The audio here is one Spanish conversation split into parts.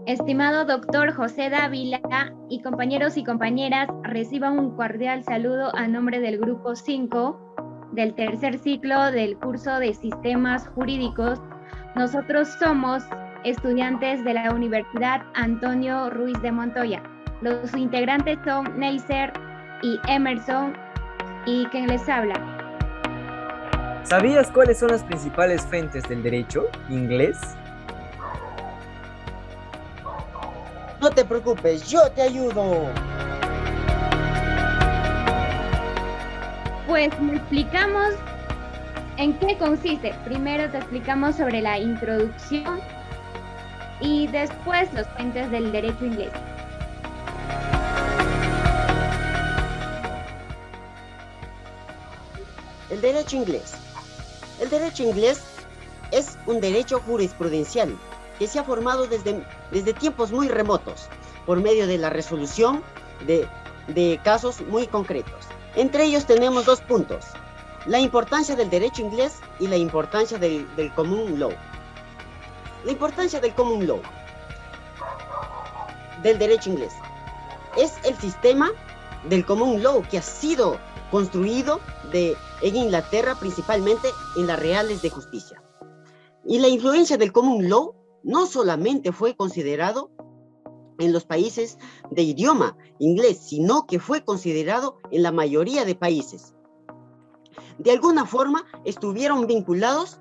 Estimado doctor José Dávila y compañeros y compañeras, reciban un cordial saludo a nombre del Grupo 5 del tercer ciclo del curso de Sistemas Jurídicos. Nosotros somos estudiantes de la Universidad Antonio Ruiz de Montoya. Los integrantes son Neisser y Emerson, y quien les habla. ¿Sabías cuáles son las principales fuentes del derecho inglés? No te preocupes, yo te ayudo. Pues le explicamos en qué consiste. Primero te explicamos sobre la introducción y después los fuentes del derecho inglés. El derecho inglés. El derecho inglés es un derecho jurisprudencial que se ha formado desde tiempos muy remotos por medio de la resolución de casos muy concretos. Entre ellos tenemos dos puntos: la importancia del derecho inglés y la importancia del common law. La importancia del common law, del derecho inglés, es el sistema del common law que ha sido construido en Inglaterra, principalmente en las Reales de Justicia. Y la influencia del common law no solamente fue considerado en los países de idioma inglés, sino que fue considerado en la mayoría de países. De alguna forma estuvieron vinculados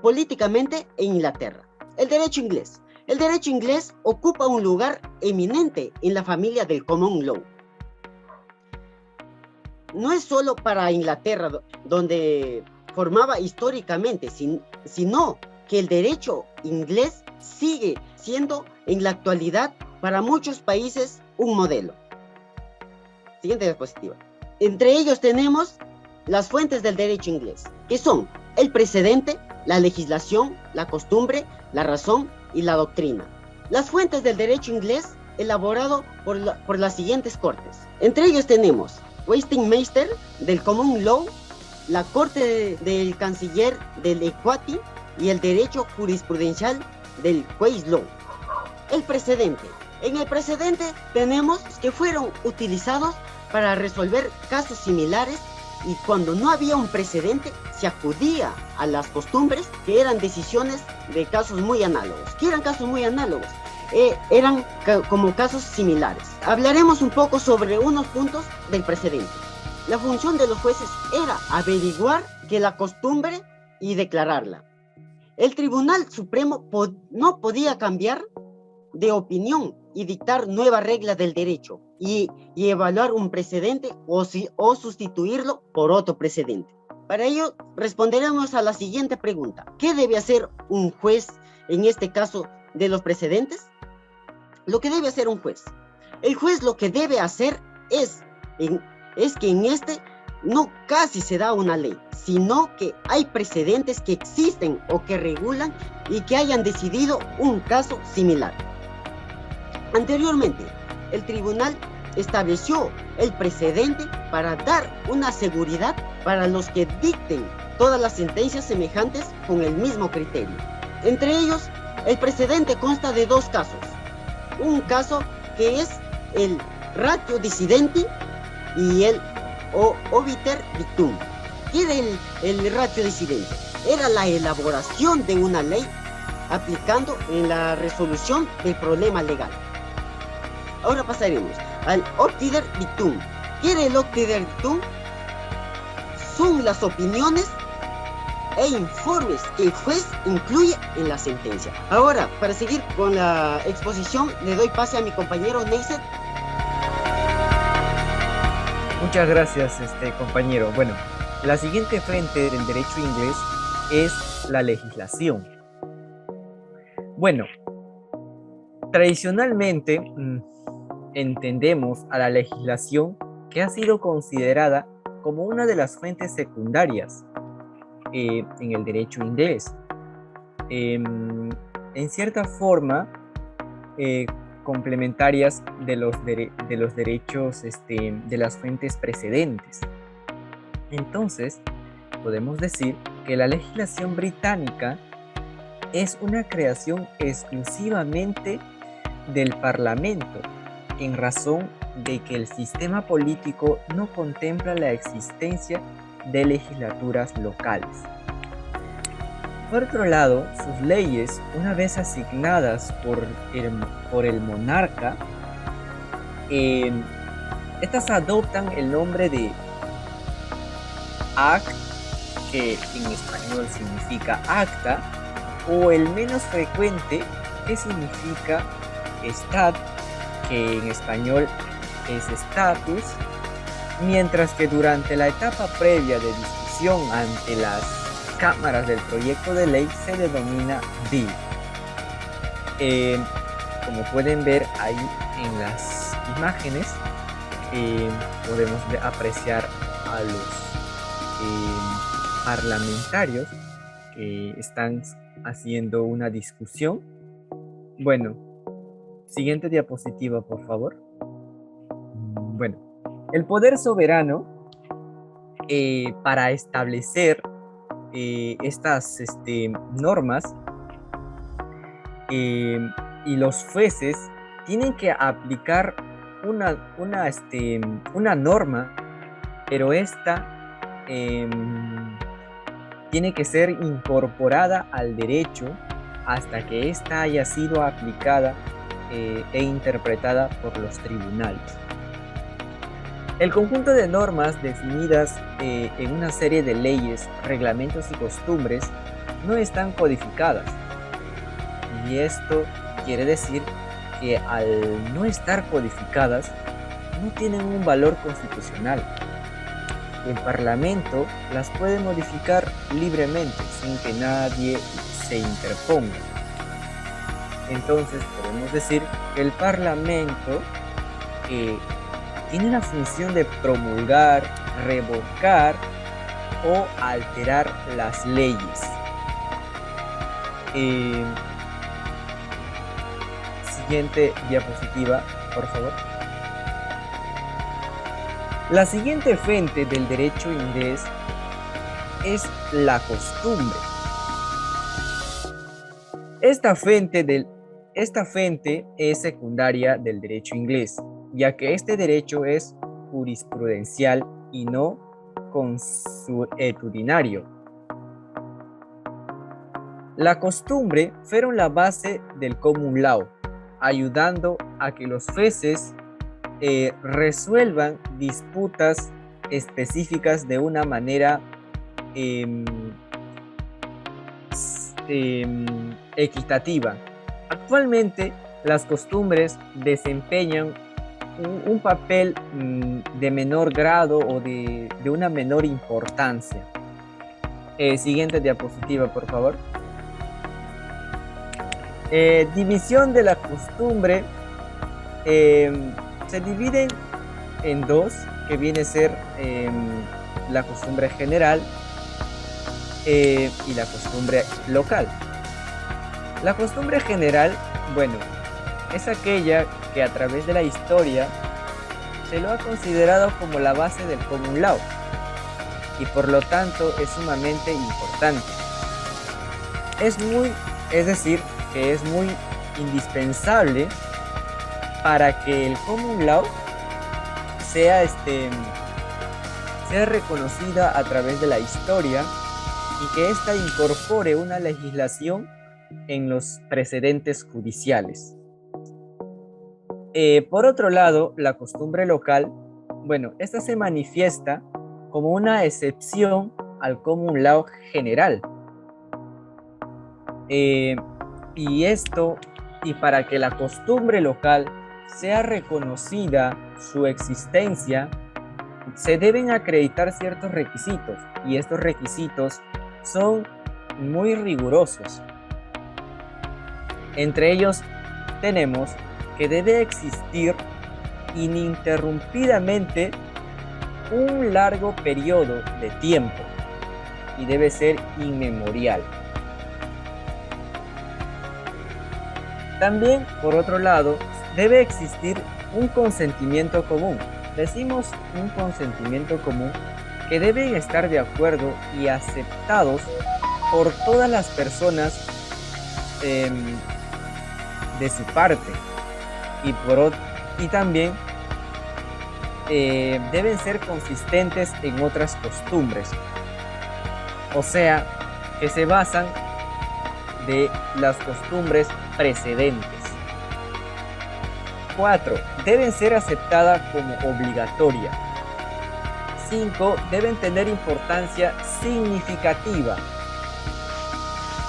políticamente en Inglaterra. El derecho inglés. El derecho inglés ocupa un lugar eminente en la familia del common law. No es solo para Inglaterra donde formaba históricamente, sino que el derecho inglés sigue siendo en la actualidad para muchos países un modelo. Siguiente diapositiva. Entre ellos tenemos las fuentes del derecho inglés, que son el precedente, la legislación, la costumbre, la razón y la doctrina. Las fuentes del derecho inglés elaborado por las siguientes cortes. Entre ellos tenemos Westminster del Common Law, la Corte del Canciller del Equity y el Derecho Jurisprudencial del Case Law. El precedente. En el precedente tenemos que fueron utilizados para resolver casos similares, y cuando no había un precedente se acudía a las costumbres, que eran decisiones de casos muy análogos. ¿Qué eran casos muy análogos? Eran como casos similares. Hablaremos un poco sobre unos puntos del precedente. La función de los jueces era averiguar que la costumbre y declararla. El Tribunal Supremo no podía cambiar de opinión y dictar nuevas reglas del derecho y evaluar un precedente o sustituirlo por otro precedente. Para ello responderemos a la siguiente pregunta: ¿qué debe hacer un juez en este caso de los precedentes? Lo que debe hacer un juez. El juez lo que debe hacer es que en no casi se da una ley, sino que hay precedentes que existen o que regulan y que hayan decidido un caso similar. Anteriormente, el tribunal estableció el precedente para dar una seguridad para los que dicten todas las sentencias semejantes con el mismo criterio. Entre ellos, el precedente consta de dos casos. Un caso que es el ratio decidendi y el obiter dictum. ¿Qué era el ratio decidendi? Era la elaboración de una ley aplicando en la resolución del problema legal. Ahora pasaremos al obiter dictum. ¿Qué era el obiter dictum? Son las opiniones e informes que el juez incluye en la sentencia. Ahora, para seguir con la exposición, le doy pase a mi compañero Neisser. Muchas gracias, compañero. Bueno, la siguiente fuente del derecho inglés es la legislación. Bueno, tradicionalmente entendemos a la legislación que ha sido considerada como una de las fuentes secundarias en el derecho inglés. En cierta forma, complementarias de los derechos de las fuentes precedentes. Entonces, podemos decir que la legislación británica es una creación exclusivamente del Parlamento, en razón de que el sistema político no contempla la existencia de legislaturas locales. Por otro lado, sus leyes, una vez asignadas por el monarca, estas adoptan el nombre de Act, que en español significa acta, o el menos frecuente, que significa Stat, que en español es status, mientras que durante la etapa previa de discusión ante las cámaras del proyecto de ley se denomina bill. Como pueden ver ahí en las imágenes, podemos apreciar a los parlamentarios que están haciendo una discusión. Bueno, siguiente diapositiva, por favor. Bueno, el poder soberano para establecer estas normas y los jueces tienen que aplicar una norma, pero esta tiene que ser incorporada al derecho hasta que ésta haya sido aplicada e interpretada por los tribunales. El conjunto de normas definidas en una serie de leyes, reglamentos y costumbres no están codificadas. Y esto quiere decir que al no estar codificadas, no tienen un valor constitucional. El Parlamento las puede modificar libremente, sin que nadie se interponga. Entonces podemos decir que el Parlamento tiene la función de promulgar, revocar o alterar las leyes. Siguiente diapositiva, por favor. La siguiente fuente del derecho inglés es la costumbre. Esta fuente es secundaria del derecho inglés, ya que este derecho es jurisprudencial y no consuetudinario. La costumbre fueron la base del common law, ayudando a que los jueces resuelvan disputas específicas de una manera equitativa. Actualmente, las costumbres desempeñan un papel de menor grado o de una menor importancia. Siguiente diapositiva, por favor. División de la costumbre. Se dividen en dos, que viene a ser la costumbre general y la costumbre local. La costumbre general, bueno, es aquella que a través de la historia se lo ha considerado como la base del common law y por lo tanto es sumamente importante. Es decir, que es muy indispensable para que el common law sea reconocida a través de la historia y que ésta incorpore una legislación en los precedentes judiciales. Por otro lado, la costumbre local, bueno, esta se manifiesta como una excepción al common law general. Y para que la costumbre local sea reconocida su existencia, se deben acreditar ciertos requisitos, y estos requisitos son muy rigurosos. Entre ellos tenemos que debe existir ininterrumpidamente un largo periodo de tiempo y debe ser inmemorial. También, por otro lado, debe existir un consentimiento común. Decimos un consentimiento común que deben estar de acuerdo y aceptados por todas las personas de su parte y también deben ser consistentes en otras costumbres, o sea, que se basan de las costumbres precedentes. 4. Deben ser aceptadas como obligatoria. 5. Deben tener importancia significativa.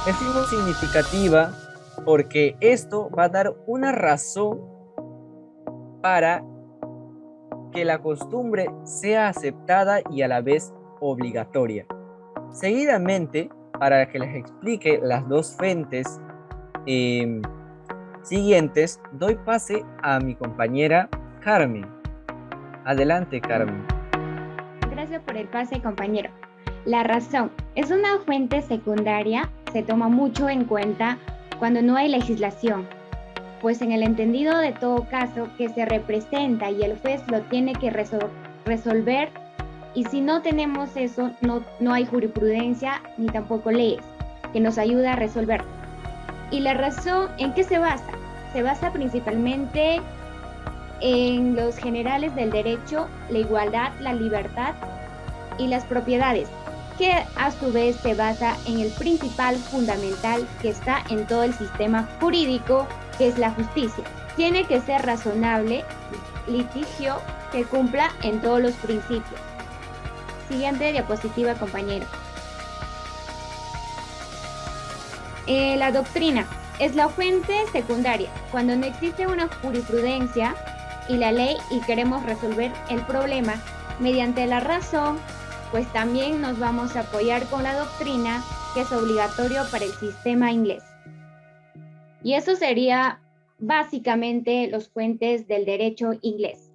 Decimos significativa porque esto va a dar una razón para que la costumbre sea aceptada y a la vez obligatoria. Seguidamente, para que les explique las dos fuentes siguientes, doy pase a mi compañera Carmen. Adelante, Carmen. Gracias por el pase, compañero. La razón es una fuente secundaria, se toma mucho en cuenta cuando no hay legislación, pues en el entendido de todo caso que se representa y el juez lo tiene que resolver, y si no tenemos eso, no hay jurisprudencia ni tampoco leyes que nos ayude a resolver. ¿Y la razón en qué se basa? Se basa principalmente en los generales del derecho, la igualdad, la libertad y las propiedades, que a su vez se basa en el principal fundamental que está en todo el sistema jurídico, que es la justicia. Tiene que ser razonable, litigio que cumpla en todos los principios. Siguiente diapositiva, compañero. La doctrina es la fuente secundaria. Cuando no existe una jurisprudencia y la ley y queremos resolver el problema mediante la razón, pues también nos vamos a apoyar con la doctrina, que es obligatorio para el sistema inglés. Y eso sería básicamente los fuentes del derecho inglés.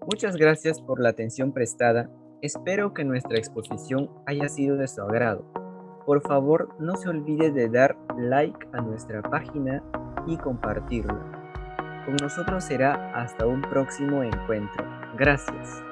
Muchas gracias por la atención prestada. Espero que nuestra exposición haya sido de su agrado. Por favor, no se olvide de dar like a nuestra página y compartirla. Con nosotros será hasta un próximo encuentro. Gracias.